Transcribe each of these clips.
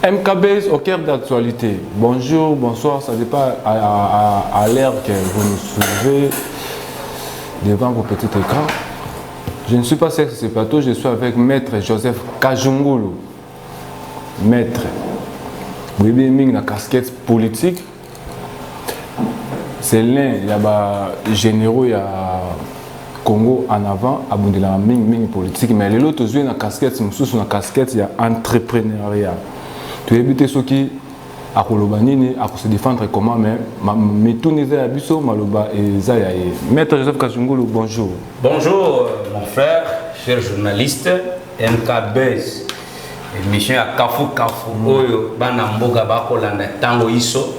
MKBS au cœur d'actualité. Bonjour, bonsoir, ça dépend à l'heure que vous nous suivez devant vos petits écrans. Je ne suis pas sur ce plateau, je suis avec Maître Joseph Kajungulu. Maître, vous avez mis la casquette politique. C'est l'un des généraux il y a Congo en avant, à bout de la ming politique, mais l'autre joué la casquette, c'est une casquette, il y a entrepreneuriat. Tu as évité ce qui a se défendre comment, mais tout n'est pas abisso, Maloba et Zayaye. Maître Joseph Kajungulu, bonjour. Bonjour, mon frère, cher journaliste, MKBS. Émission à Kafu, Oyo, Banamboga, Bakolanda, Tango Iso.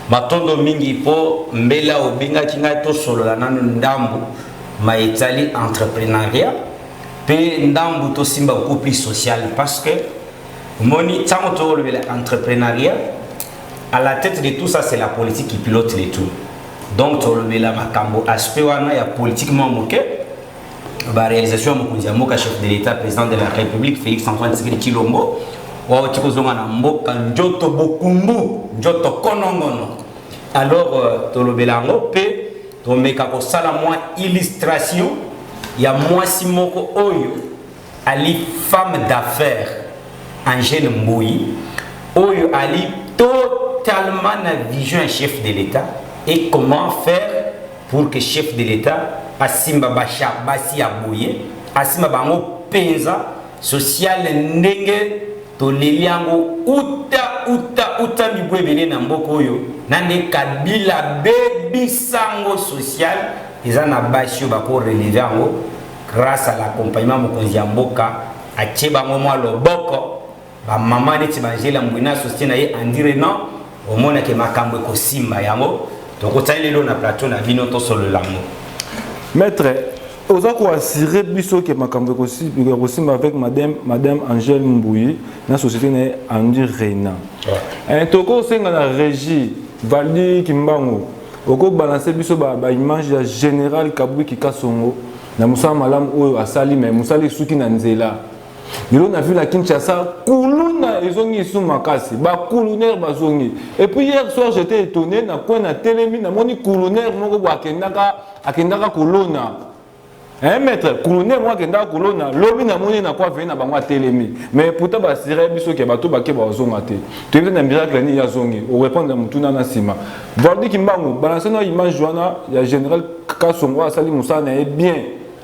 Matondo mingi po, Mbela Obinga, Kingato Solo, la Ndambu, Maïtali entrepreneuriat, Pe Ndambu to Simba beaucoup plus social parce que Moni, tant l'entrepreneuriat, à la tête de tout ça, c'est la politique qui pilote les tout. Donc, la Makambo, aspect il y a politiquement moqué. La réalisation de chef de l'État, président de la République, Félix Antoine Tshisekedi Tshilombo, alors, Tolobelango, illustration, il y a moi Simoko Oyo, Ali femme d'affaires. Angèle Mboui, Oyo Ali totalement la vision chef de l'État et comment faire pour que chef de l'État Asimba Bacha Basi Abouye, Asimba Bango Penza, social Ndenge, Toleliango, Uta Mibwebele Namboko Yo, Nande Kabila Baby Sango social, ils en ont bâché Bako relevé grâce à l'accompagnement Mokonzi Mboka, à Tchebango le Boko. Maman est mangé la mouina sostienne en dire non au monde que makambo ko simba yango donc au taille le na plateau na vino to sur le lango. Maître, aux a quoi assurer biso que makambo ko simba avec madame Angèle Mbouyi na société na Andy Reina. Un toko senga na régie Valdi Kimbango oko balancer biso ba image ya général Kabui Kikasongo na Moussa Malam oyo asali mais Moussa Suki na nzela. On a vu la Kinshasa, Koulouna, ils ont eu sous ma casse, bah Koulouner, bazongi. Et puis hier soir, j'étais étonné, na point na télémi, na moni Koulouner, mon gars, akendaka Koulouna. Hein, maître, Koulouner, moi, akendaka Koulouna, l'homme na moni na quoi venir na bango télémi. Mais pourtant, bah, c'est rébiso qui est bateau, bah, qui va zongaté. Tu es un miracle, ni yazongi, au répondre à Moutouna na sima. Valdi Kimbango, balancer na image, Joana, il y a général Kassongo, Sali Moussa, n'est bien.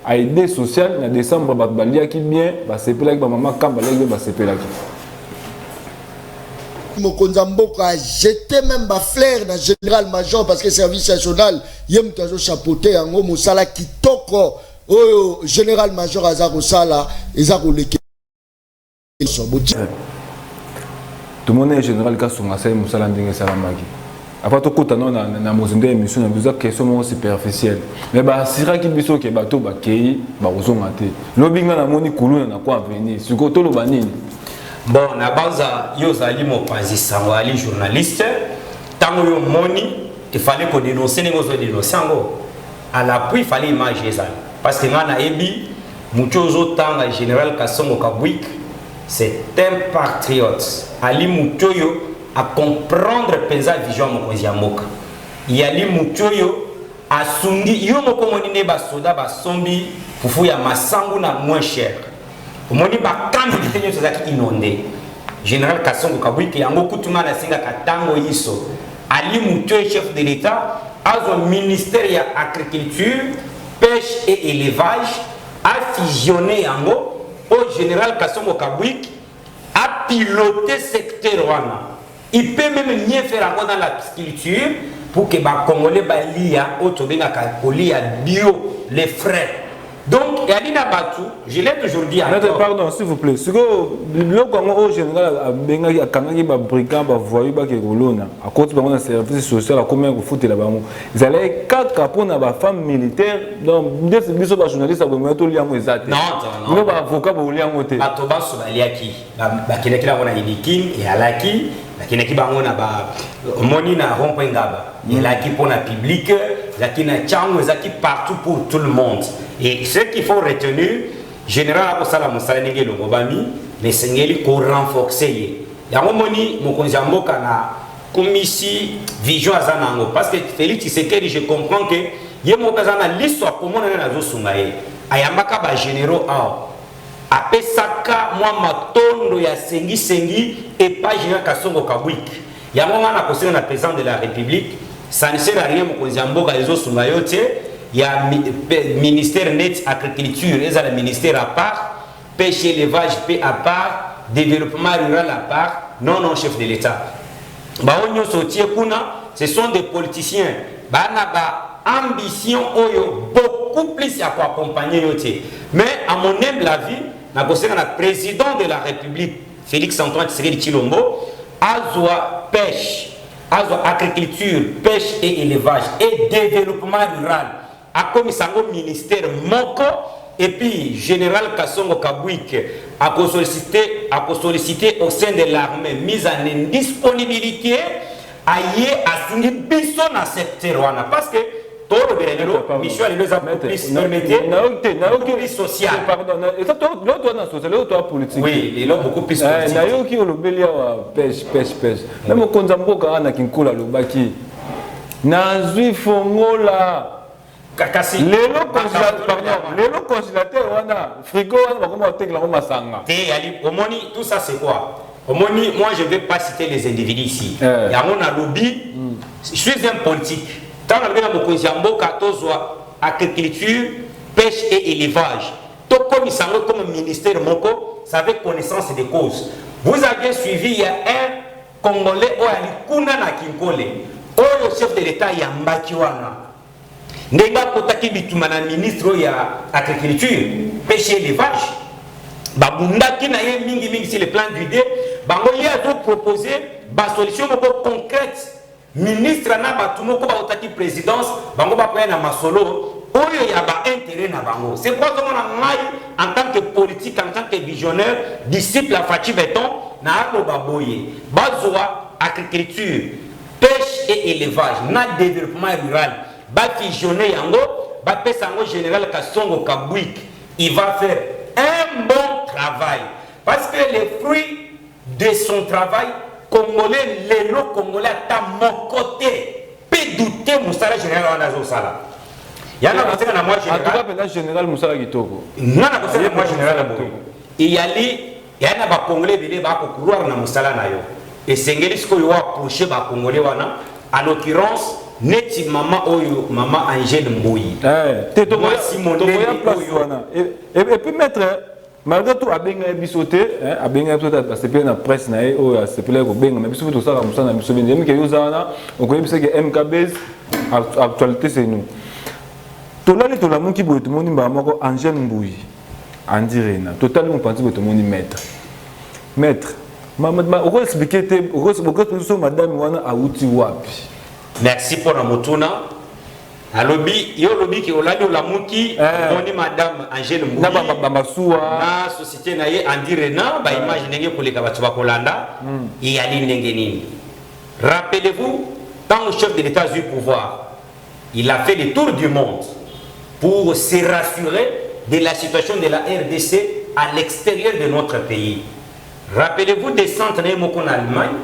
À aider social, en décembre, Balia qui bien, c'est pour la maman Kamba, c'est pour la Mokonzamboka a jeté même ma flair dans le général-major parce que le service national, yem toujours chapeauté en haut, Moussala qui toko, oh, général-major Azaro Sala, Ezaro Leke. Tout le monde est général Kassonga, c'est Moussala Ndenge Salamagi. Après tout, quand on a une émission, on a besoin de questions superficielles. Mais si on a des questions qui sont très superficielles, l'obligation de moni koulou na quoi venir. Ce que tout le banini. Bon, na base yozali mo pasisa wali journaliste, tango yo moni, il fallait qu'on dénonce les choses dénoncer ngo. À l'appui, il fallait image ça. Parce que ngana ebi muchozo tanga général Kassongo Kabwik, c'est un patriote. Ali muchoyo à comprendre penza vision Mokonzi Mboka. Yali muchoyo a sungi yo moko monine ba soda ba sombi fufu ya masangu na moins cher. Omoni ba kambi tenyo zaki inondé. Général Kassongo Kabwiki yango kutuma na singa katango yiso. Ali muchoyo chef de l'État a son ministère ya agriculture, pêche et élevage a fusionné yango au général Kassongo Kabwiki a piloté secteur wana. Il peut même rien faire encore dans la pisciculture pour que les Congolais bio les frais. Donc, il y a des bateaux, je l'ai toujours dit. Pardon, s'il vous plaît. Ce que le Congo général a benga a kangaki ba brigand ba voyou ba ke kolona. À cause de mon service social, à combien vous foutez là-bas. Ils allaient 4 capons na ba femme militaire. Donc, bien sûr, ba journaliste a besoin de liamo exact. Non, non. Ba avocat ba liamo te. Ba toba so ba liaki. Ba kinaki la wana ilikin et alaki. La kinaki ba ngona ba moni na rompo ngaba. Il a qui pour la public zakina chango zaki partout pour tout le monde. Et ce qu'il faut retenir, général Akosala Moussala Nenge Longobami, mais c'est qu'on renforcer. Yango moni mokonzi mboka na komisi vision azanango parce que Félix Tshisekedi je comprends que yemo bazana l'histoire comment on a zo sungaye ayambaka ba généraux a apesaka mwa matondo ya sengi et pas général Kasongo Kabwik yango ngana kosenga na président de la République ça ne sert à rien mokonzi mboka zo sungayo te ya ministère net agriculture et le ministère à part pêche élevage paix à part développement rural à part, non, chef de l'État. Ce sont des politiciens. Ambition beaucoup plus à quoi accompagner. Mais à mon humble avis, le président de la République, Félix Antoine Tshisekedi Tshilombo, a pêche, agriculture, pêche et élevage et développement rural. A commis un ministère Moko. Et puis, général Kasongo Kabwik a sollicité au sein de l'armée mise en indisponibilité à signer biso dans ce secteur. Parce que tout le mission est plus social. Pardon, l'autre politique. Oui, il est beaucoup plus politique. Nayoki Olobelia pêche. Même au Konzamboka, on a Kinkula Lobaki. Nazui Fongola. Les congélateurs, on a frigo, on a tout ça c'est quoi? Moi je ne vais pas citer les individus ici. Il y a un lobby, je suis un politique. Tant que je suis agriculture, pêche et élevage. Tout comme ministère Moko, ça avait connaissance des causes. Vous avez suivi, il y a un Congolais, le chef de l'État, il y a Mbakiwana. Nenga kotaki bitumana ministre ya agriculture, pêche et élevage. Babundaki na ye mingi sur le plan du dé, bango ye a proposé ba solution concrète. Ministre na batumo ko ba otaki présidence, bango ba koya na masolo, oyo ya ba intérêt na bango. C'est quoi comme on a en tant que politique, en tant que visionnaire, disciple à Fachi Beton, na alo baboye. Bazwa agriculture, pêche et élevage, na développement rural. Va fusionner yango, va faire sango général Kasongo Kabwik. Il va faire un bon travail. Parce que les fruits de son travail, Congolais, les lots Congolais, à mon côté, peut douter Moussala général Anazo Sala. Il y a un moi général. En tout cas, général Moussala Gitoko. Non, moi général Abo. Il y a un Congolais qui va courir dans Moussala Nayo. Et c'est ce qu'il va approcher les Congolais. En l'occurrence, Neti maman Oyo, maman Angèle Mbouyi. Moi Simon et puis maître, malgré tout, à Benga Bissoté, à Benga Bissoté, parce que la presse n'a pas c'est pour Benga, mais surtout ça, comme ça, on a mis sur le que Yozana, on connaît que MKB, actualité c'est nous. Tout là, tout le monde qui veut tout le monde, Angèle Mbouyi, Andy Rena, totalement pensé que tout le monde maître. Maître, on va expliquer, on va expliquer madame Wana Aouti Wapi. Merci pour la motuna. A lobby, yo lobby qui oladi olamuki, on madame Angèle Mbouyi. Na société na ye Andy Rena, ba image nenge pour les kabatu bakolanda, et ali nenge nini. Rappelez-vous, quand le chef de l'État a eu pouvoir, il a fait le tour du monde pour se rassurer de la situation de la RDC à l'extérieur de notre pays. Rappelez-vous des centres en Allemagne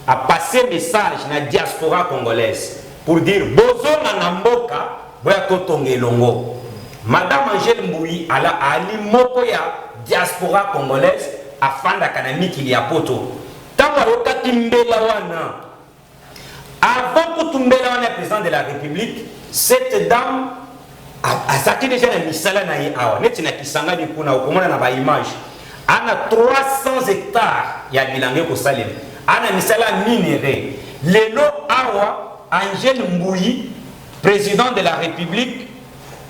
a passé message na diaspora congolaise pour dire bozo na mboka boya totonge longo. Madame Angèle Mbouyi ala ali moko ya diaspora congolaise afanda kanami qu'il y a poto. Tango yoka kimbela wana. Avant que tumbela wana président de la République, cette dame a saki déjà na misala na ye awa. Neti na kisanga ni kuna okomona na ba image. Ana 300 hectares ya bilange ko salem. Ana misala minéré. Lelo awa Angèle Mbouyi, président de la République,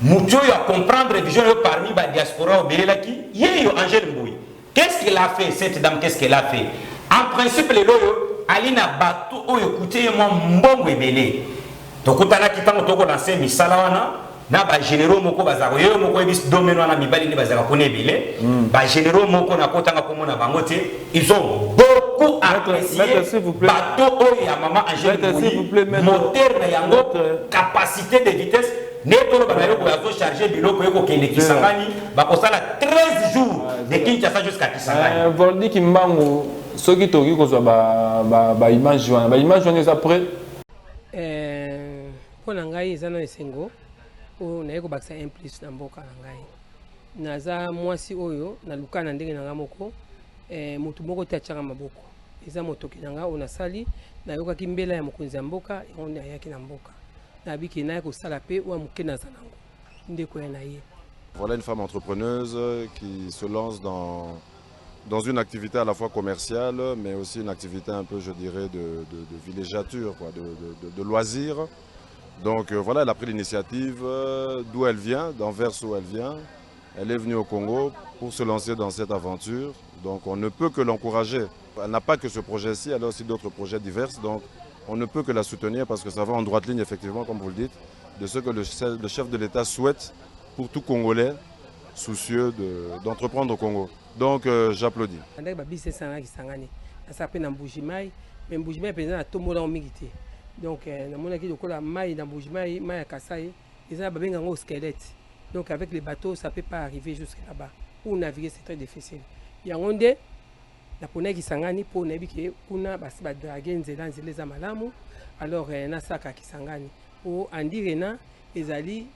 Moucho a comprendre vision parmi la diaspora au Bélaki. Yéyo Angèle Mbouyi. Qu'est-ce qu'elle a fait cette dame? Qu'est-ce qu'elle a fait? En principe les loyo alina bateau oyo écoutez moi mbongo ebele. Tokutana kitango toko lancer misala wana. Na ba généraux moko bazako yo moko ebis domaine wana mibali ni bazaka kone ebele. Ba généraux moko na kotanga komona bango te. Ils ont beaucoup beaucoup apprécié bateau oyo ya maman Angèle Mouyi moteur na yango capacité de vitesse netolo banayo ko charger biloko yoko kende Kisangani bakosala 13 jours de Kinshasa jusqu'à Kisangani Voldi Kimbango soki toki kozwa ba image wana eza prêt pona ngai eza na esengo o na yeko bakisa 1+ na mboka na ngai naza mwasi oyo na luka na ndenge na nga moko motu moko te atiaka maboko eza motoki na nga oyo nasali nayokaki mbela ya mokonzi ya mboka yango ayaki na mboka nabiki naye kosala pe oyo moke naza nango ndeko ya na ye. Voilà une femme entrepreneuse qui se lance dans une activité à la fois commerciale, mais aussi une activité un peu, je dirais, de villégiature, quoi, de loisirs. Donc voilà, elle a pris l'initiative d'où elle vient, d'Anvers où elle vient. Elle est venue au Congo pour se lancer dans cette aventure. Donc on ne peut que l'encourager. Elle n'a pas que ce projet-ci, elle a aussi d'autres projets divers. Donc on ne peut que la soutenir parce que ça va en droite ligne, effectivement, comme vous le dites, de ce que le chef de l'État souhaite pour tout Congolais soucieux d'entreprendre au Congo. Donc j'applaudis. Donc donc avec les bateaux, ça ne peut pas arriver jusque là-bas. Pour naviguer, c'est très difficile. Il y a un des la poney qui s'engage pour naviguer, kuna basi ba draguer nzela nzela malamu. Alors na saka qui s'engage. Pour andire na ezali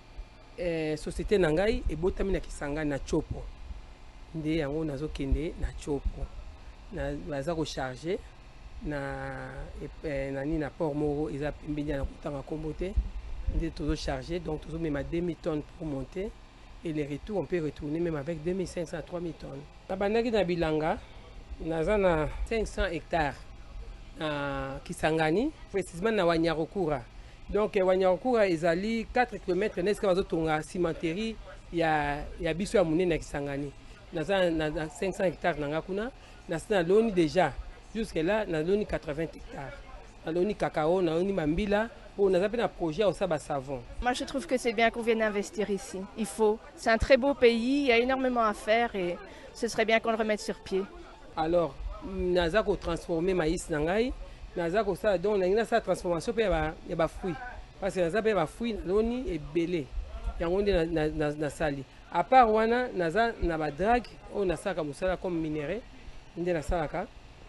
société nangai et botamina qui s'engage na chopo. Nde yango nazo kende na chopo. Na baza ko charger na nani na port moro eza pembeni na kutanga kombote. On est toujours chargé, donc toujours même à 2000 tonnes pour monter. Et les retours, on peut retourner même avec 2500 à 3000 tonnes. La bandaki na Bilanga, on a 500 hectares à Kisangani, précisément na Wanyarokura. Donc Wanyarokura, ils allaient 4 km n'est-ce que la cimenterie, il y a biso à Mouné na Kisangani. On a 500 hectares na Ngakuna, on a l'ONI déjà. Jusque là, on a l'ONI 80 hectares. On a l'ONI cacao, on a l'ONI Mambila. On a un projet au Saba Savon. Moi, je trouve que c'est bien qu'on vienne investir ici. Il faut. C'est un très beau pays, il y a énormément à faire et ce serait bien qu'on le remette sur pied. Alors, nous avons transformé le maïs nangai. Nous avons sa transformation il y a des fruits. Parce que nous avons des fruits, nous avons des belés. Il y a des sali. À part wana, nous avons des dragues, nous avons comme minéraux.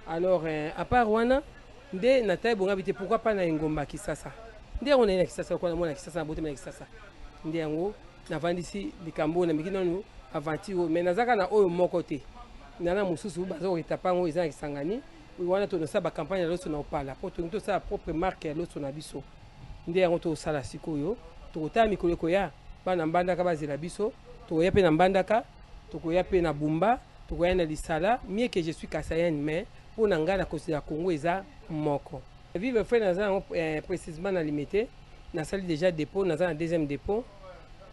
Alors, à part wana, pourquoi pas na Ngomba Kisasa? Ndé on est na Kisasa kwa mona Kisasa na bote na Kisasa. Ndé yango na vandisi bikambo na mikino no aventure mais nazaka na oyo moko te. Nana mususu bazo retapango eza Kisangani. Wana to no sa ba campagne loso na opala. Po to sa propre marque ya loso na biso. Ndé yango to sala sikoyo. To ta mikolo ko ya bana mbanda ka bazela biso. To ya pe na mbandaka. To ko ya pe na Bumba. To ko ya na Lisala. Mieux que je suis Kasayen mais pour nangala considérer Congo eza moko. Vive fait précisément na limité. Na sali déjà dépôt, na un deuxième dépôt.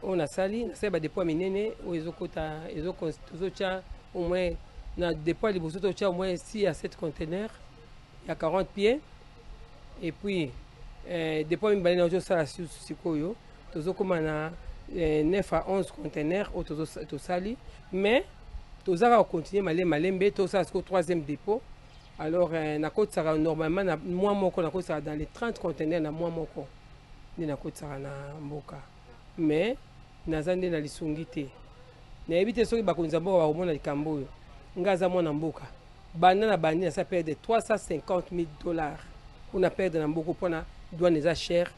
On a sali, na sali ba dépôt minene o ezokota ezokocha au moins na dépôt liboso to cha au moins 6 à 7 conteneurs. Il y a 40 pieds. Et puis dépôt mbali na ojo sala sikoyo, tozokoma na 9 à 11 conteneurs au to sali, mais tozaka continuer malembe to ça au troisième dépôt. Alors, na côte sera normalement na mois moko na côte sera dans les 30 conteneurs na mois moko. Ni na côte sera na mboka. Mais nazande na lisungité. Na éviter soki bakonza mboka ba omona likambo yo. Ngaza mona mboka. Banda na bandi na ça perdre $350,000. On a perdu na mboka pona douane eza cher.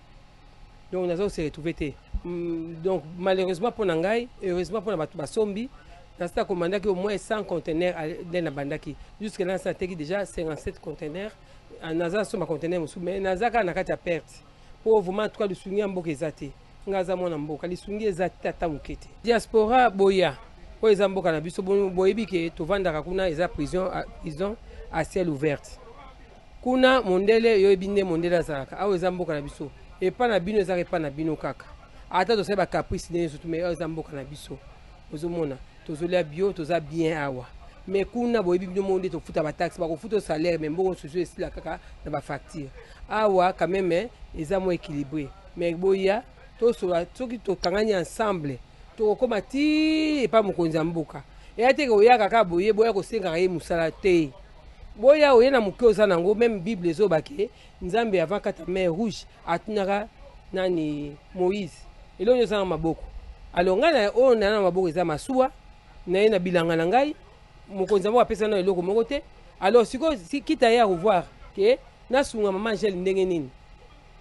Donc nazo se retrouver. Donc malheureusement pour ngai, heureusement pour na batu basombi. Nasta commandaki au moins 100 conteneurs dans la bandaki. Jusque là, ça a été déjà 57 conteneurs. En Naza, sur ma conteneur, mais Nazaka n'a qu'à perdre. Pour vraiment, toi, le souvenir en bokeh zate. Ngaza mon amboka, le souvenir zate tata mukete. Diaspora boya. Pour les amboka na biso boyebi ke to vanda kuna eza prison à ciel ouvert. Kuna mondele yo ebinde mondela zaka. Awo eza mboka na biso. Et pas na bino ezaka pas na bino kaka. Ata to seba caprice ne surtout mais eza mboka na biso. Ozomona. Tozolia bio toza bien awa mais kuna boyebi bino monde to futa ba taxe ba ko futa salaire mais mbongo soso esila kaka na ba facture awa quand même eza mo équilibré mais boya to sola soki to kanganya ensemble to koma ti et pas mokonzi mboka et ate ko ya kaka boye boya ko senga ye musala te boya oyena muke oza nango même Bible ezobake Nzambe avant kata mer rouge atunaka nani Moïse elo nyoza na maboko alors ngana o na maboko eza masuwa na na bilanga na ngai mokonzi moko apesa na eloko moko te alors siko kita ya revoir que na sunga maman Angèle ndenge nini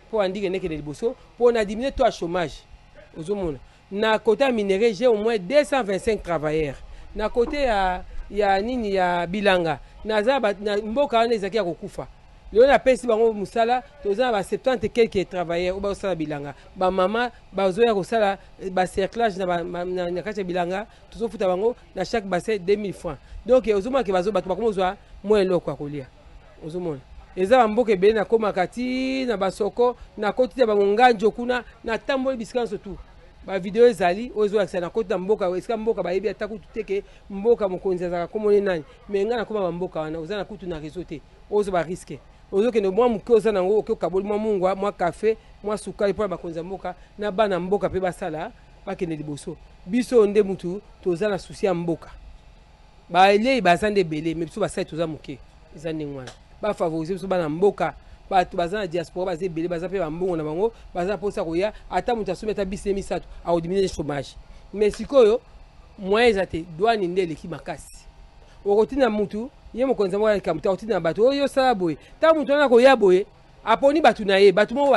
pour andike neke de liboso pour na diminuer toi chômage ozomona na côté minerai j'ai au moins 225 travailleurs na côté ya nini ya bilanga naza na mboka wana ezaki ya kokufa leo na pesi bango musala toza ba 70 quelques travailleurs ba sala bilanga ba mama bazoya kosala ba cerclage na kati bilanga tozofuta bango na chaque bassin 2000 francs donc ozomona ke bazo bato bakomozwa moins eloko akolia ozomona eza mboka ebele na koma kati na basoko na koti ya banganjo kuna na tamboli biskanso tout ba video ezali ozo akisa na koti na mboka esika mboka bayebi atakutu teke mboka mokonzi azaka komone nani mais nga na koma mboka wana oza na kutu na réseau te ozo ba risque ozo ke no mwa muke oza nango oke kaboli mwa mungwa mwa café mwa sukali pour bakonzi mboka na bana mboka pe basala bakende liboso biso nde mutu toza na souci ya mboka ba ele bazande belé mais biso basai toza muke ezande ngwana ba favoriser biso bana mboka bato baza na diaspora baza ebele baza pe bambongo na bango baza posa koya ata mutu asometa bisi misato aodimine chômage mais sikoyo moyen eza te douane nde eleki makasi okotina mutu ye mokonzi moko aleka mutu akotina bato oyo osala boye ntango mutu wana koya boye aponi bato na ye bato moko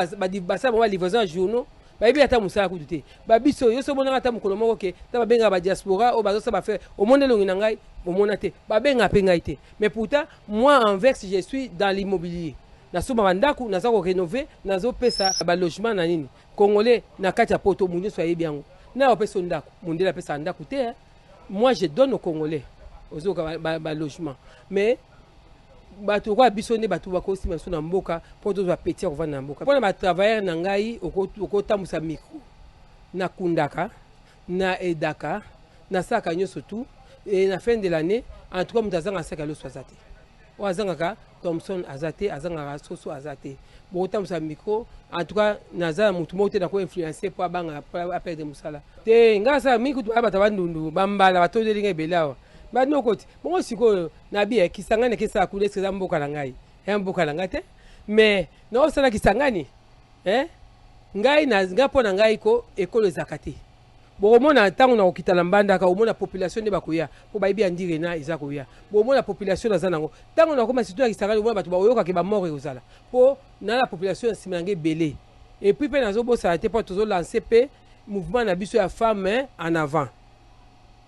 basala bango balivraison ya journaux bayebi ata mosala kutu te babiso yo so omonaka ata mokolo moko ke ta babengaka badiaspora oyo bazosala bafaire omona elongi na ngai omona te babengaka mpe ngai te mais pourtant moi envers je suis dans l'immobilier nasoma bandako naza korénové nazopesa balogement na nini congolais na kati ya poto mundu nyonso ayebi yango na opesa ndako mundele apesa ndako te moi je donne aux congolais ozoka balogement mais bato kwa biso nde bato bakosima biso na mboka mpo tozwa peti ya kovanda na mboka mpona batravailleur na ngai okotambusa micro nakundaka na edaka nasalaka nyonso tu et na fin de l'année en tout cas moto azanga asaka loso aza te oyo azangaka Thomson aza te azangaka soso aza te bokotambusa micro en tout cas naza na motu moko te nakoinfluence mpo abanga aperde mosala te ngai asala mingi kutu bato bandundu bambala batondeli ngai ebele awa banokoti bongo sikoyo nabi kisangani kesala kuna eza mboka na ngai ya mboka na ngai te mais naosala kisangani ngai mpo na ngai ko ekolo ezaka te bokomona ntango na kokita na mbandaka omona population nde bakoya mpo bayebi ya ndire na eza koya bomona population aza nango ntango nakoma surtout ya kisangani omona bato baoyokaki bamore kozala mpo na la population ya nsima yango ebele epuis mpe nazobosala te mpo tozolanse mpe mouvement na biso ya femme en avant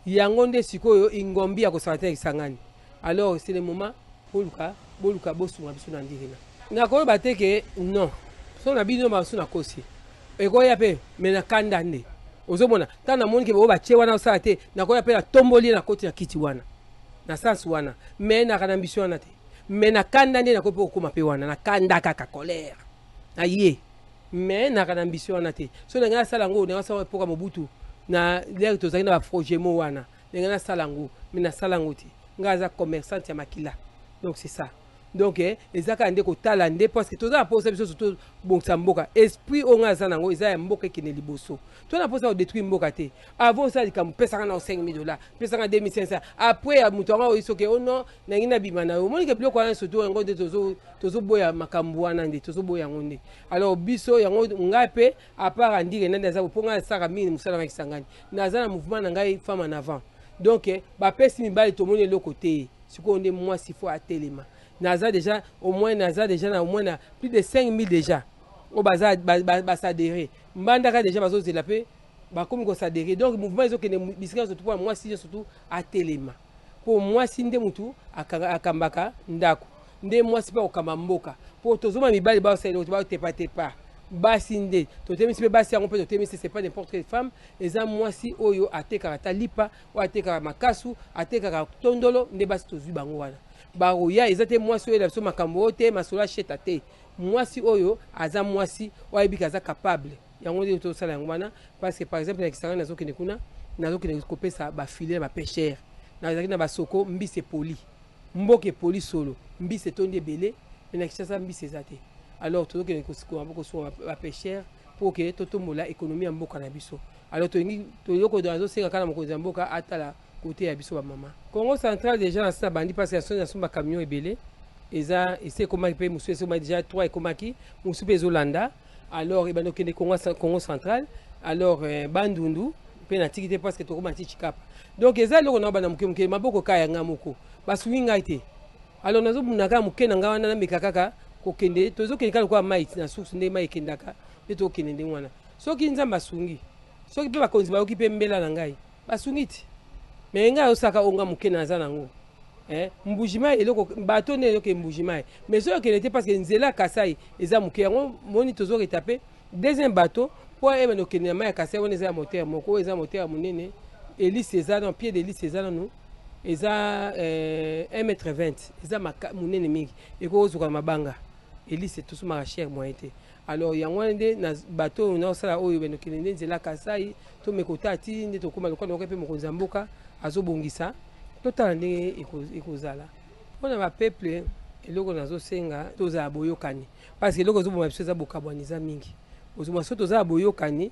yango nde sikoyo ingombi ya kosala te kisangani alors c'est le moment boluka bosunga biso na ndire na nakoyeba te ke non so na bino baso na kosi ekoya mpe me na kanda nde ozomona ntango namoni ke bao batie wana osala te nakoya mpe na tomboli na koti na kiti wana na sansi wana me naka na ambition wana te me na kanda nde nakoya mpe kokóma mpe wana na kanda kaka colère na ye me naka na ambition wana te so ndenge nasala yango ndenge nasala mpoka mobutu na lere tozalaki na baprojet mo wana ndenge nasala yango me nasala yango te ngai aza commerçante ya makila donc c'est ça donc ezaka nde kotala nde parce que toza na posa biso surtout bongisa mboka esprit oyo ngai aza nango eza ya mboka ekende liboso to na posa kodétruire mboka te avant osala likambo pesaka na 5000 $, pesaka 2500 après ya moto yango oyisoke ono nangi nabima na yo omonike biloko wana surtout yango nde tozoboya makambo wana nde tozoboya yango nde alors biso yango ngai mpe apart andire nande aza mpo ngai asaka mingi mosala ngai kisangani naza na mouvement na ngai femme en avant donc bapesi mibali tomoni eloko te sikoyo nde mwasi fo atelema naza déjà au moins naza déjà na au moins na plus de 5000 déjà o baza basadéré mbandaka déjà bazozela pe bakomi ko sadéré donc mouvement ezokende bisika surtout pour moi si surtout atelema pour moi si nde mutu akambaka ndako nde moi si pa okamba mboka pour tozoma mibali ba osela ba tepa basi nde totemisi pe basi yango pe totemisi c'est pas n'importe quelle femme eza moi si oyo atekaka talipa o atekaka makasu atekaka tondolo nde basi tozwi bango wana baroya ezate mwasi oyo biso makambo te masola cheta te mwasi oyo aza mwasi oyebi kaza capable yango nde tosala yango wana parce que par exemple na kisangani nazokende kuna nazokende kopesa bafilet bapêcheur nazalaki na basoko mbisi poli mboke poli solo mbisi etondi ebele me na Kinshasa mbisi eza te alors tozokende kosunga bapêcheur pour ke totombola économie ya mboka na biso alors toyoko nazosenga kaka na mokonzi ya mboka atala côté ya biso ba mama Congo central déjà na sa bandi parce que son ba camion ebele eza ese komaki pe musu ese komaki déjà 3 ekomaki musu pe ezolanda alors ebando kende Congo central alors bandundu pe na tiki te parce que tokomati chikapa donc eza loko na bana muke maboko kaya nga moko basuinga ite alors nazo munaka muke na nga wana na mikakaka kokende tozo kende kala kwa mai na source nde mai kendaka pe to kende nde wana soki nzamba sungi soki pe bakonzi ba okipe mbela na ngai basungiti mais ngai osaka onga muke na za nango mbujima eloko bato ne eloko mbujima mais so que n'était parce que nzela kasai eza muke yango moni tozo retaper deuxième bateau pour eba no kenya ma kasai on eza moteur moko eza moteur munene hélice eza dans pied d'hélice eza non eza 1m20 eza munene mingi eko ozuka mabanga hélice tout suma cher moyen te alors yango nde na bateau na sala oyo beno kenya nzela kasai to mekotati nde to koma lokwa no pe mokonza mboka azobongisa totala ndenge ekozala mpona bapeuple eloko nazosenga tozala boyokani parce que eloko ozoboma biso eza bokabwani eza mingi ozoma so tozala boyokani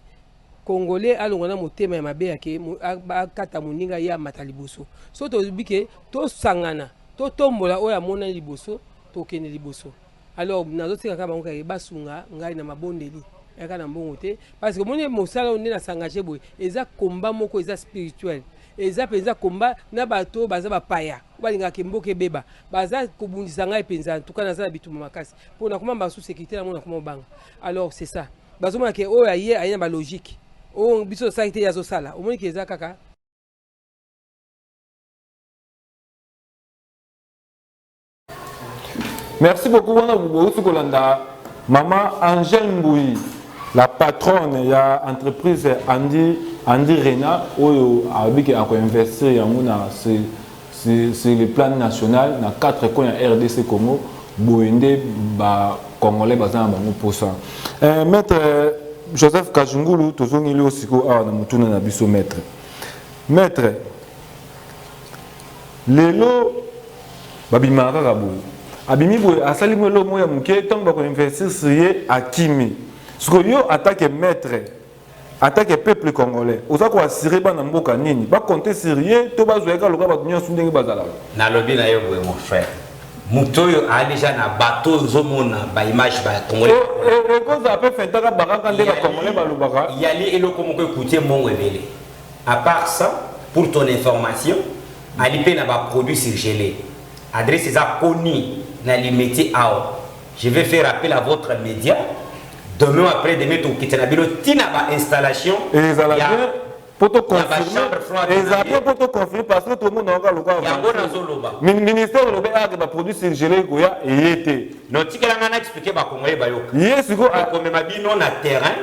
congolais alongwa na motema ya mabe yake akata moninga ye amata liboso so toyebi ke tosangana totombola oyo amona liboso tokende liboso alors nazosenga kaka bango kaka basunga ngai na mabondeli yaka na mbongo te parce que moni mosala oyo nde nasangaje boye eza komba moko eza spirituel eza penza komba na bato baza bapaya balingaka mboka ebeba baza kobundisa ngai penza tuka naza na bituma makasi mpona koma basu sécurité na mona koma obanga alors c'est ça bazomona ke oyo aye aye na balogique oyo biso osali te yazosala omoni ke eza kaka merci beaucoup wana bousi kolanda maman Angèle Mbouyi la patronne ya entreprise Andi Rena oyo abiki ako investir yango na c'est le plan national na 4 coins ya RDC Congo boende ba congolais bazana bango posa maître Joseph Kajungulu tozongeli osiko awa na mutuna na biso maître lelo babimaka kaka boye abimi boye asali mwelo moya muke ntango bako investir siye akimi siko yo attaque maître attaque peuple congolais oza ko assurer bana mboka nini ba compter sur ye to bazoyeka loka ba nyonso ndenge bazala na lobi na yo boye mon frère mutoyo a déjà na bateau zomona ba image ba congolais cause a peu fait taka bakaka ndenge congolais ba lobaka yali eloko moko écouter mon révélé à part ça pour ton information ali pe na ba produits surgelés adresse za koni na limité ao je vais faire appel à votre média demain après demain to kitana bilo tina ba installation et ça la bien pour te confirmer et ça bien pour te confirmer parce que tout le monde a local ministère le ba ba produit surgelé goya et été non tikela ngana expliquer ba congolais ba yoka yes go comme ma bino na terrain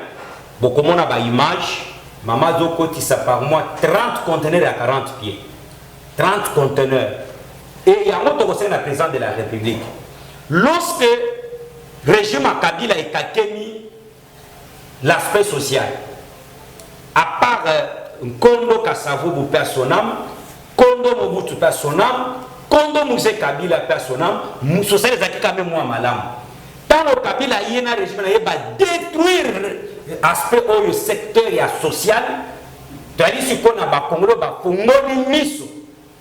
beaucoup mon ba image mama zo kotisa par mois 30 conteneurs à 40 pieds 30 conteneurs et il y a un autre conseil de la présidente de la République lorsque régime à Kabila et Kakemi l'aspect social à part Kondo Kassavo pour personnam Kondo Mobutu personnam Kondo Mousé Kabila personnam social les quand même moi malam tant au Kabila il y a un régime qui va détruire aspect au secteur et social tu as dit si qu'on a ba Congo ba Congo miso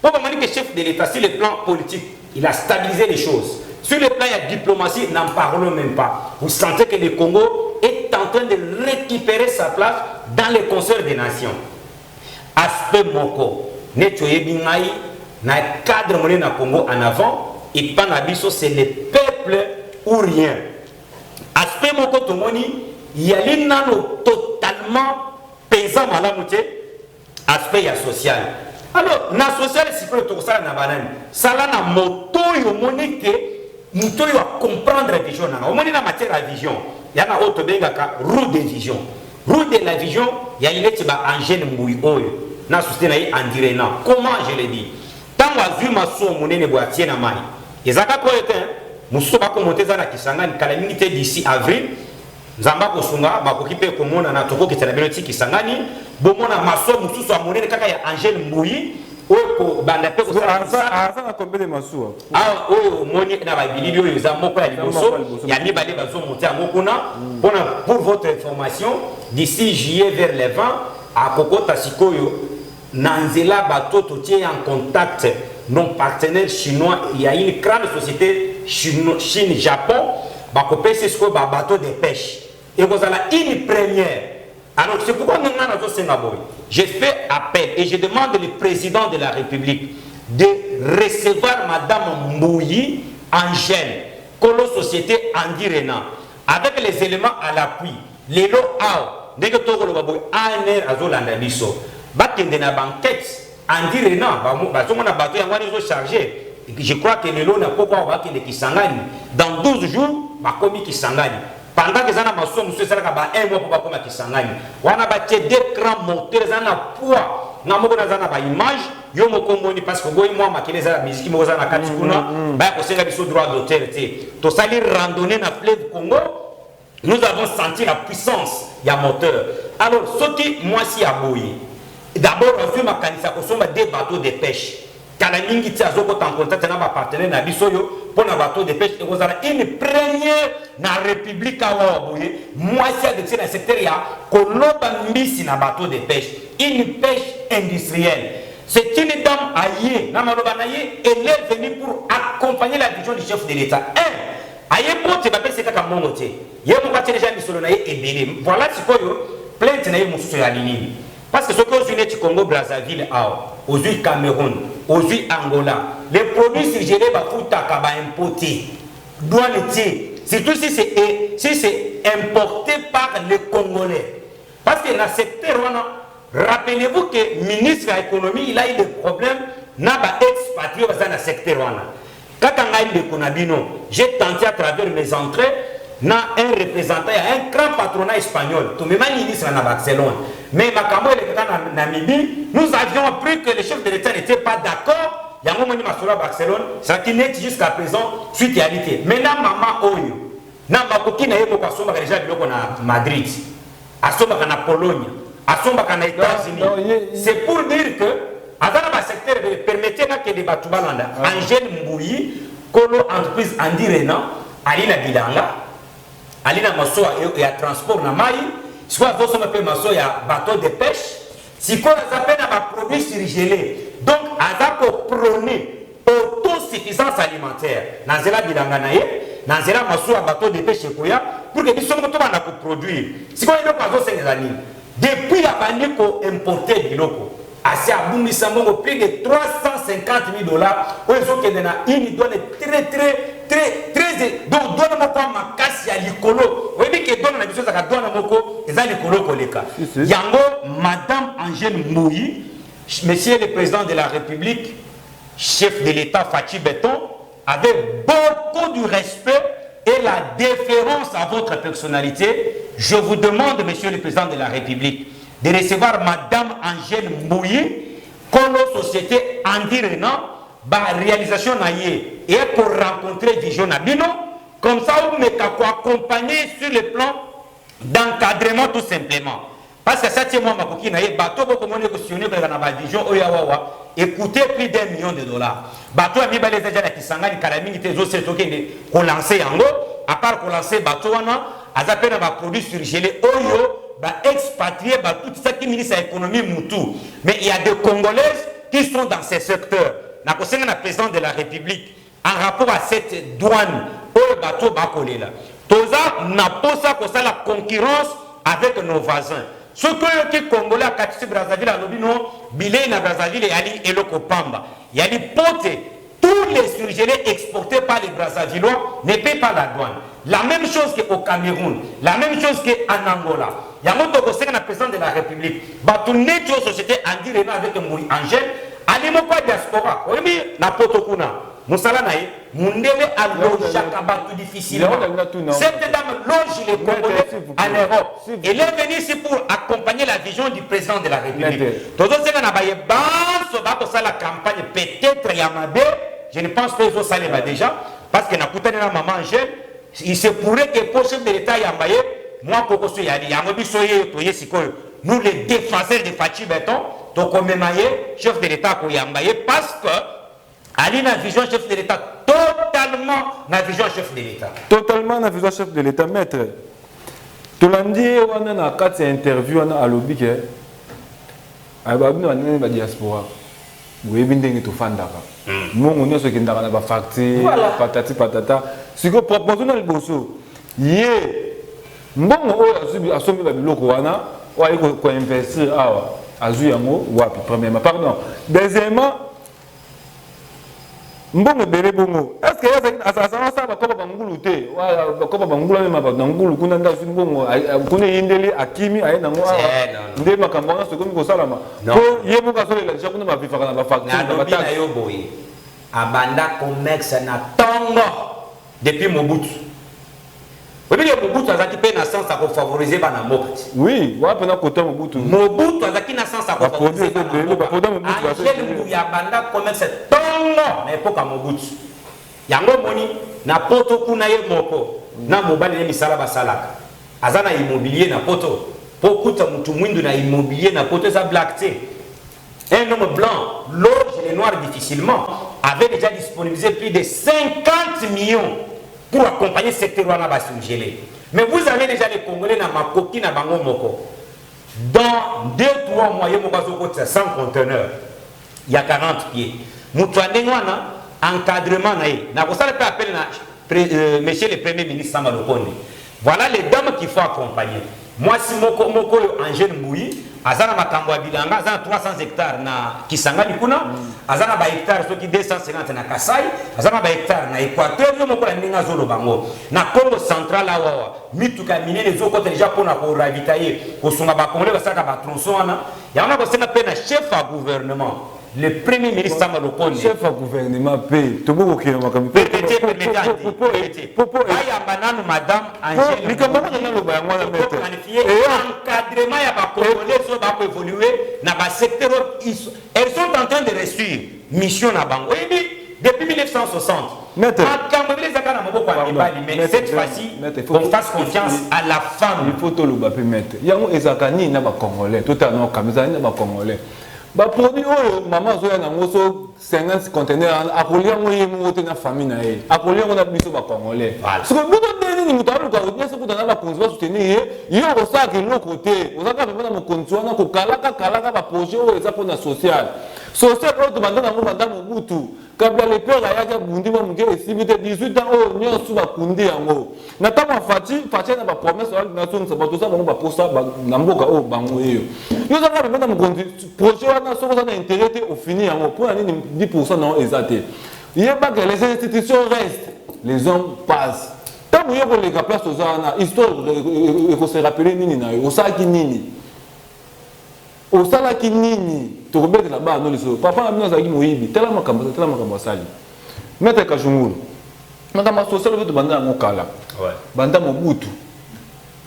pour dire que le chef de l'État sur le plan politique il a stabilisé les choses. Sur le plan de la diplomatie, n'en parlons même pas. Vous sentez que le Congo est en train de récupérer sa place dans le concert des nations. Aspect Moko, Nettoyer Bingaï, dans le cadre de la Congo en avant, et Panabiso, c'est le peuple ou rien. Aspect Moko Tomoni, il y a l'inano totalement paysan à la moitié, aspect social. Alors, na social, si vous voulez, ça na banane. Ça là na moto yo monique. Moto yo a comprendre la vision. On moni na matière à vision. Il y a na autre benga ka roue de vision. Roue de la vision, il y a une ba Angèle Mbouyi oyo. Na société na yi Andi Rena. Comment je le dis? Tant wa vu ma so monene boitier na mai. Ezaka ko ete, muso ba ko monter za na Kisangani calamité d'ici avril. Nzamba ko sunga ba ko kipe ko mona na toko kitana beloti Kisangani. Bomona maso mususu amonene kaka ya Angèle Mbouyi oko banda pe ko ça na combien de maso ah oyo moni na ba bilili oyo za moko ya liboso ya mibale bazo monter amokuna pour votre information d'ici juillet vers le 20 à Kokota Sikoyo Nanzela bato to tient en contact nos partenaires chinois il y a une grande société Chine, Japon, c'est ce que bateau de pêche. Et vous avez une première. Alors c'est pourquoi nous avons je fais appel et je demande au président de la République de recevoir Madame Mbouyi Angèle, Colo Société Andy Renan, avec les éléments à l'appui. Les lots à dès que tu as un azolanda biso, bakende na banquette, Andy Renan, chargé. Je crois que les lots n'a pas voir qui Kisangani. Dans 12 jours, ma commis Kisangani. Pendant que ça n'a pas monsieur ça va un mois pour pas comme Kisangani. On a battu des grands moteurs, ça n'a poids. Na moko na zana ba image, yo moko moni parce que boy moi makele za musique mo za na katikuna, ba ko senga biso droit d'auteur té. To sali randonnée na fleuve Congo, nous avons senti la puissance ya moteur. Alors ce qui moi si a boyi. D'abord on fait ma kanisa ko somba des bateaux de pêche. Kala mingi ti azoko en contact na ba partenaire na biso yo pour na bateau de pêche et vous avez une première na République awa boye. Moi si a de dans secteur ya koloba mbisi na bateau de pêche. Une pêche industrielle. C'est une dame aïe, elle est venue pour accompagner la vision du chef de l'État. Aïe, pour te papier, c'est comme mon côté. Il y a mon côté déjà mis sur le naïe et béni. Voilà ce que plainte naïe mon souci à l'île. Parce que ce que aux Unis du Congo, Brazzaville, aux Unis Cameroun, aux Unis Angola, les produits surgelés, faut importer. Douane, surtout si c'est importé par les Congolais. Parce que dans ce secteur, rappelez-vous que le ministre de l'économie, il a eu des problèmes, n'a pas expatrié dans le secteur. Quand on a eu des Konabino, j'ai tenté à travers mes entrées, n'a un représentant, un grand patronat espagnol, tout le même ministre à Barcelone. Mais Makambo et le Namibie, nous avions appris que le chef de l'État n'était pas d'accord. Il y a un moment où Barcelone, ça qui n'est jusqu'à présent suite à l'ité. Maintenant, maman Oyo, n'a pas qui n'a pas déjà à Madrid, à la Pologne. À États-Unis. C'est pour dire que, dans le secteur, permettez que les Batoubalanda, Angèle Mbouyi, Colo entreprise Andy Renan, Alina Bilanga, Alina Masso et à transport na Maï, soit vous sommes appelés Masso et à bateau de pêche, si qu'on appelle à produits surgelés. Donc, à pour prôner autosuffisance alimentaire, dans Zela Bilanga Naye, dans Zela Masso à bateau de pêche et Koya, pour que nous sommes pour produire. Si on est pas depuis la banque importer du loco, assez à Boumissamon au prix de 350 000 $, où ils ont une donne très donc donne moi pas ma casse à l'icolo. Oui mais que donne la mission ça donne moko et ça l'icolo koleka. Yango Madame Angèle Mbouyi, Monsieur le Président de la République, chef de l'État Fachi Béton, avait beaucoup de respect et la déférence à votre personnalité. Je vous demande, Monsieur le Président de la République, de recevoir Madame Angèle Mbouyi, Colo Société Andy Renan, réalisation naïe et pour rencontrer Vision Nabino, comme ça vous m'avez accompagner sur le plan d'encadrement tout simplement. Parce que ça c'est moi ma naïe bateau pour comment questionner dans la Vision Oyawawa, écoutez plus $1 million. Bateau a mis les agents qui s'engagent à la minute des autres c'est qu'on lance en haut, à part qu'on lance bateau à peine à produits surgelés Oyo, expatriés, tout ça qui ministre de l'économie Moutou. Mais il y a des Congolaises qui sont dans ces secteurs. N'a pas le président de la République en rapport à cette douane au bateau Bakolela. Toza n'a pas ça pour ça la concurrence avec nos voisins. Ce que les Congolais à Katisi Brazzaville à Lobino, Bilé na Brazzaville et Ali et Lokopamba. Il y a des potes, tous les surgelés exportés par les Brazzavillois ne paient pas la douane. La même chose qu'au Cameroun, la même chose qu'en Angola. Il y a un autre président de la République. Batourné sur société Andy Renan avec Mbouyi Angèle. Allez-moi pas diaspora. Oui, mais na potokuna. Moussala naï. Mundele a loge tout difficilement. Cette dame loge les Congolais en Europe. Elle est venue ici pour accompagner la vision du président de la République. Todo ce qu'on a baillé bas, la campagne peut-être Yamabé. Je ne pense pas qu'ils ont salé déjà. Parce que n'a pas la maman Angèle. Il se pourrait que pour chef de l'État Yambaye, moi pour que nous les défenseurs de Fachi Béton, donc on chef de l'État pour Yambaye parce que Ali n'a vision chef de l'État totalement n'a vision chef de l'État. Totalement n'a vision chef de l'État, maître. Tu l'as dit, on a une interview à l'objet. Il y a une diaspora. Oui, bien dingue tout fan d'aka. Mon on est ce qui n'a pas facture, patati patata. Si que proportionnel le bosso. Yé. Bon on a soumis la biloko wana, ou aller ko investir awa. Azu yango wapi premièrement. Pardon. Deuxièmement, mbongo bere bongo. Est-ce que ça va comme bangulu te? Wa comme bangulu même ba bangulu kuna nda fi mbongo kuna yindeli akimi aye nango nde makambo na sokomi ko salama. Ko yebo ka solela jakuna ba vifaka na ba facture na ba ta yo boye. Abanda commerce na tongo depuis Mobutu. Oui, Mobutu azaki pe na sens à favoriser bana mokati. Oui, wa pena kota Mobutu. Mobutu azaki na sens à favoriser bana mokati. Angel ya banda commerce tongo na époque Mobutu. Yango moni na poto kuna ye moko na mobali ne misala basalaka. Azana immobilier na poto. Pokuta mutu mwindu na immobilier na poto za black té. Un homme blanc, l'autre et les noirs difficilement, avait déjà disponibilisé plus de 50 millions pour accompagner ce secteur à Bassoungélé. Mais vous avez déjà les Congolais dans Makoki, dans Bango Moko. Dans 2-3 mois, il y a 100 conteneurs. Il y a 40 pieds. Moutouanengwana, encadrement, monsieur le Premier ministre Samalokone. Voilà les dames qu'il faut accompagner. Moi, si Moko Angèle Mbouyi, Azana Makambo Bilanga, Azana 300 hectares na Kisangani Kuna, Azana ba hectares soki 250 na Kasai, Azana ba hectares na Équateur, yo moko la ninga zolo bango. Na Congo central awa, mituka minene zo kote déjà pona ko ravitailler, ko sunga ba Congolais ba saka ba tronçon wana. Ya wana ko sena pe na chef à gouvernement. Le premier ministre Samalokone. Chef à gouvernement paye. Tout le monde qui est en train de madame Angèle. Encadrement ya ba Congolais so ba évoluer na ba secteur elles sont en train de réussir mission na bango. Depuis 1960. Mais cette fois-ci, on fasse confiance à la femme. Il faut tout le baper mettre. Il y a un ezakani na ba Congolais. Tout à l'heure, kamizani na ba Congolais. Ba produit oyo maman zoya na ngoso 50 conteneurs akolia moye moto na famille na ye akolia ngona biso ba Congolais parce que buto ndeni mutalu ka bien ce que dans la condition soutenir yo ko sa ke lo côté ozaka pena mo condition na ko kalaka ba projet oyo eza pour na social oyo to banda na mo banda mo butu kabla le père ayaka bundi mo ngé esibite 18 ans oyo nyoso ba kundi yango na tama fati na ba promesse oyo na sonsa ba to sa bango ba posa na mboka oyo bango eyo yo zaka pena mo projet na soko na intérêt au fini yango pour aller 10% non exacté. Il y a pas que les institutions restent, les hommes passent. Tant que vous les place aux gens, histoire il faut se rappeler nini na yo, osaki nini. Osalaki nini, to rebete là-bas non les papa a bien zaki moyibi, tellement comme sali. Maître Kajungulu. Madame social veut demander à mon kala. Ouais. Banda Mobutu.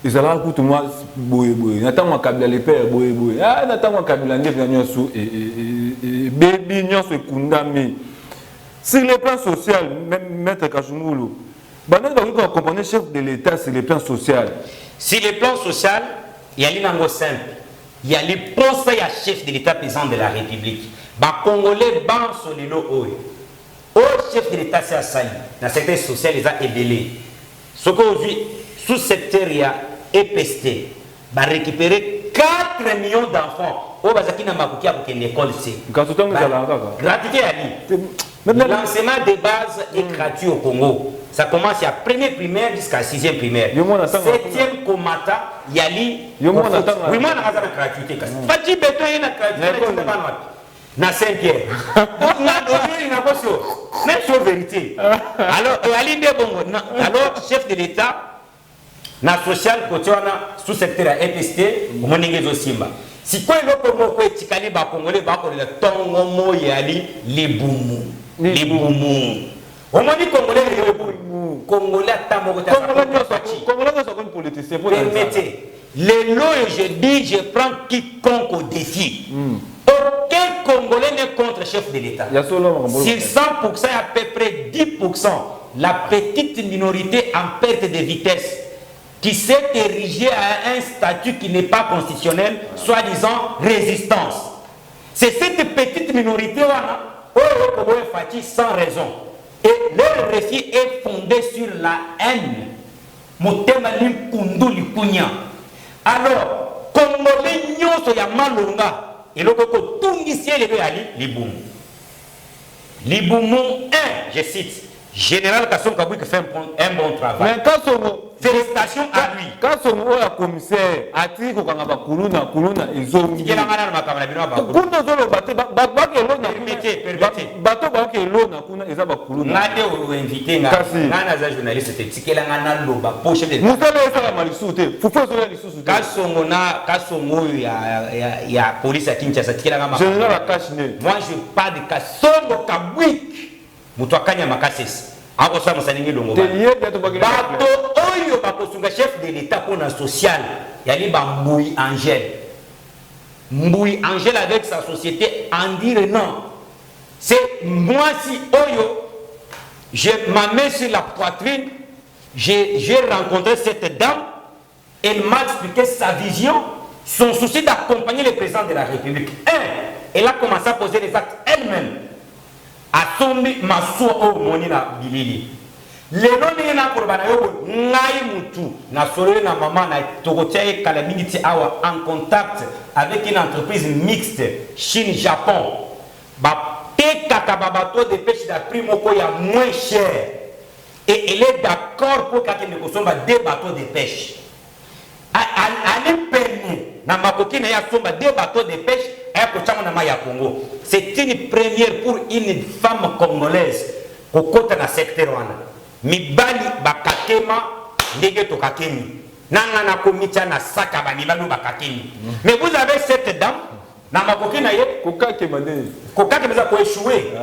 Ils allaient écouter moi boye natama kabila les pères boye ah natama kabila ndef na nyoso et baby nyoso kundami sur le plan social maître Kajungulu bana ba ko comprendre chef de l'état sur le plan social sur le plan social il y a l'inango simple il y a les conseils à chef de l'état président de la République ba congolais ban solelo oyo au chef de l'état c'est à Sali dans secteur social les a ébélé ce qu'aujourd'hui sous secteur il y a EPST va récupérer 4 millions d'enfants. Au Bazaki n'a pas pour l'école c'est. Gratuité à lui. L'enseignement de base est gratuit au Congo. Ça commence à première primaire jusqu'à 6e primaire. 7e comata, yali. Oui, moi on a la gratuité. Pas de béton et la gratuité. Na Saint-Pierre. Même chose vérité. Alors, chef de l'État. Na social kotiwana sous secteur à EPST moningezo simba si quoi loko moko etikali ba congolais ba ko le tongo moyali libumu omoni congolais libumu congolais tamoko ta congolais sont comme politicien pour permettez les lois je dis je prends quiconque au défi aucun congolais n'est contre chef de l'état sur 100% à peu près 10% la petite minorité en perte de vitesse qui s'est érigé à un statut qui n'est pas constitutionnel, soi-disant résistance. C'est cette petite minorité sans raison. Et leur récit est fondé sur la haine. Alors, Congolais nyoso ya malonga, et le koko tungi ciel et ali liboum. Liboumou 1, je cite, Général Kasson Kabouik fait un bon travail. Mais quand félicitations à lui. Quand son commissaire a dit qu'on a kuluna ils ont dit. Moi je parle de Kasongo Kabouik. Mutuakanya makasesi. Ako sa musaningi longo. Bato oyo bakosunga chef de l'état pour la social. Yali ba Mboui Angèle. Mboui Angèle avec sa société Andy Renan. C'est moi si oyo je ma main sur la poitrine, j'ai rencontré cette dame, elle m'a expliqué sa vision, son souci d'accompagner le président de la République. Elle a commencé à poser les actes elle-même. Atombi masuwa o moni na bilili lelo ni na korbana yo ngai mutu na solo na mama na tokotia kala miniti awa en contact avec une entreprise mixte Chine Japon ba teka kababato de pêche da prix moko ya moins cher et elle est d'accord pour qu'elle ne consomme deux bateaux de pêche elle permis na makoki na ya somba deux bateaux de pêche. C'est une première pour une femme congolaise au côté de secteur. Mibali bakakema ndege to kakemi. Nanga na komita na saka banibalo bakakemi. Mais vous avez cette dame na makoki na ye kokake mande. Kokake meza ko échouer.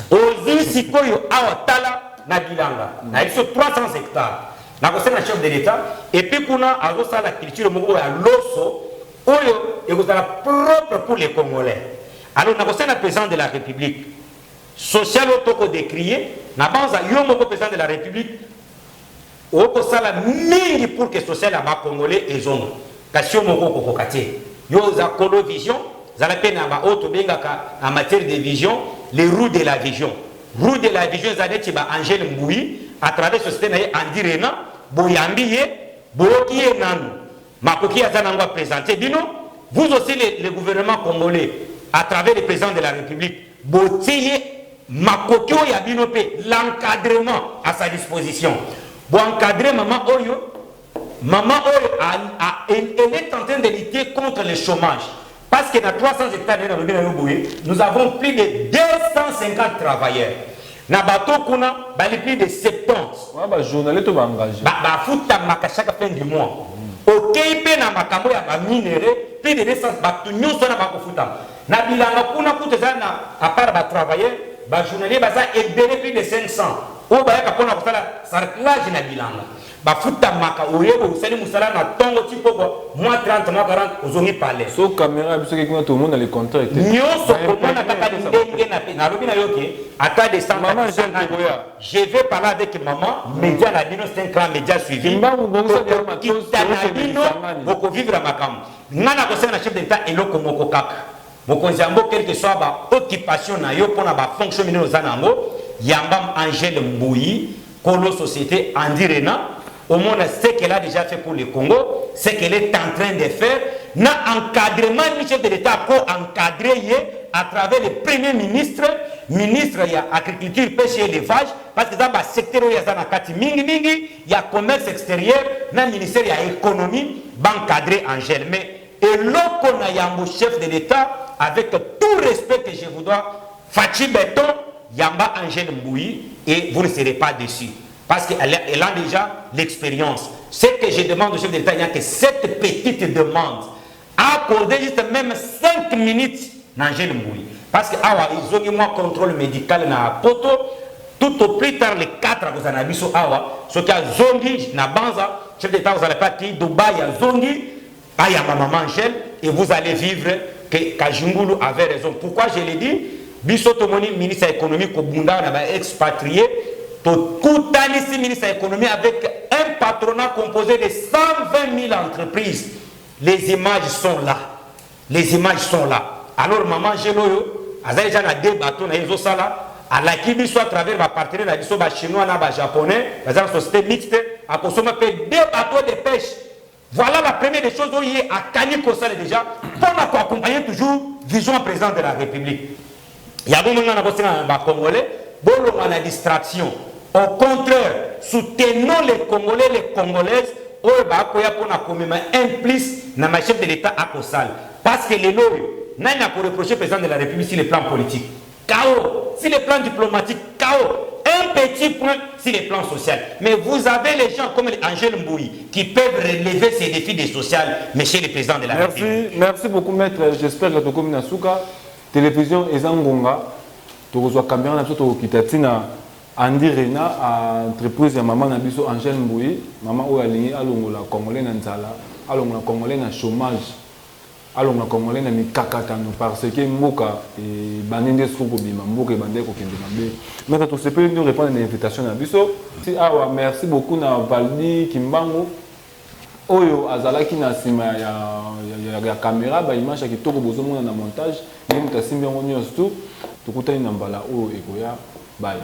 Ozi sikoyo awa tala na bilanga. Na iso 300 hectares. Na ko na chef de l'état et puis kuna azo sala culture moko ya loso. Oyo, et vous avez propre pour les Congolais. Alors, nous avons le président de la République. Social autoco décrié, nous avons le président de la République. Nous avons mingi pour que social soit Congolais et zone. Parce que nous avons une vision, nous avons en matière de vision, les roues de la vision. Roues de la vision, nous avons Angèle Mboui, à travers ce système, Andy Renan, Boyambiye, Boyokiye Nanou. Makoki Azanangwa présenté. Vous aussi, le gouvernement congolais, à travers le président de la République, Botiye Makoki Yabinope, l'encadrement à sa disposition. Pour encadrer Maman Oyo, elle est en train de lutter contre le chômage. Parce que dans 300 hectares, nous avons plus de 250 travailleurs. Na bateau kuna bali plus de 70. Ba journaliste ba engagé. Ba futa makashaka fin du mois. Ok, pe na makambo ya ba minéré, plus de 200 bateau nyonso na bakofuta. Na bilanga kuna kuteza na à part ba travailler, ba journalier ba ça ebele plus de 500. O ba ya kapona kosala sarclage na bilanga. Ba futa maka oyebo usali musala na tongo tipo ko moins 30 moins 40 ozongi palais. So caméra biso ke tout le monde les contrats était. Nyonso komona kaka ndenge na lobi na yoke ata descendre. Maman je vais parler avec maman, média na bino c'est un grand média suivi. Boko vivre makam. Ngana ko na chef d'état eloko moko kaka. Boko nzambo quel que soit ba occupation na yo pona ba fonction mineno zanango, Yambam Angèle Mboui, Colo Société Andy Renan. Au monde, ce qu'elle a déjà fait pour le Congo, ce qu'elle est en train de faire, n'a encadrement du chef de l'État pour encadrer à travers le premier ministre, ministre il y a agriculture, pêche et élevage, parce que dans le secteur où il y a commerce extérieur, dans le ministère il y a économie, encadré Angèle. Mais et l'autre qu'on a chef de l'État, avec tout respect que je vous dois, Fachi Beton, Yamba Angèle Mboui, et vous ne serez pas déçus. Parce qu'elle a déjà l'expérience. Ce que je demande au chef de l'État, il n'y a que cette petite demande. Accorder juste même 5 minutes dans Angèle Mboui. Parce qu'ils ont eu un contrôle médical dans la poto. Tout au plus tard, les 4 vous en avez ce qui a zongi, na banza, chef d'État, vous allez partir, Dubaï, zongi, il y a maman Angèle, et vous allez vivre que Kajungulu avait raison. Pourquoi je l'ai dit? Bissotomoni, ministre économique, au Bunda, on a expatrié. Tout ici, ministre de l'économie, avec un patronat composé de 120 000 entreprises. Les images sont là. Les images sont là. Alors, maman, j'ai l'eau, elle a déjà deux bateaux, elle a la Kibi, soit à travers ma partenaire, elle a des chinois, des japonais, elle a une société mixte, elle a consommé deux bateaux de pêche. Voilà la première des choses où il y a à Kani Kosale déjà, pour accompagner toujours vision président de la République. Il y a beaucoup de gens qui sont congolais, bon, on a distraction. Au contraire, soutenons les Congolais, les Congolaises, pour implice dans ma chef de l'État à Kosal. Parce que les lois, n'a pas reproché au président de la République sur le plan politique. Chaos. Sur le plan diplomatique, chaos. Un petit point sur le plan social. Mais vous avez les gens comme Angèle Mbouyi qui peuvent relever ces défis des social, monsieur le président de la République. Merci beaucoup, maître. J'espère que tu as Nasuka, télévision et Zangonga, tu reçois caméra, tu as Andy Rena, entreprise de maman Nabiso Angèle Mbouyi, maman ou aligné à l'ongola congolais n'anzala, à l'ongola congolais na chômage, à l'ongola congolais na mikakatano parce que Moka et Banende Soukobima, Moka et Bandeko Kendemabe. Maintenant, tout ce peut nous répondre à l'invitation Nabiso. Merci beaucoup na Valdi Kimbango. Oyo azalaki na sima ya caméra ba image ki toko bozomona na montage, ni mutasimbi ngo nyonso tukutani na mbala oyo ekoya bye.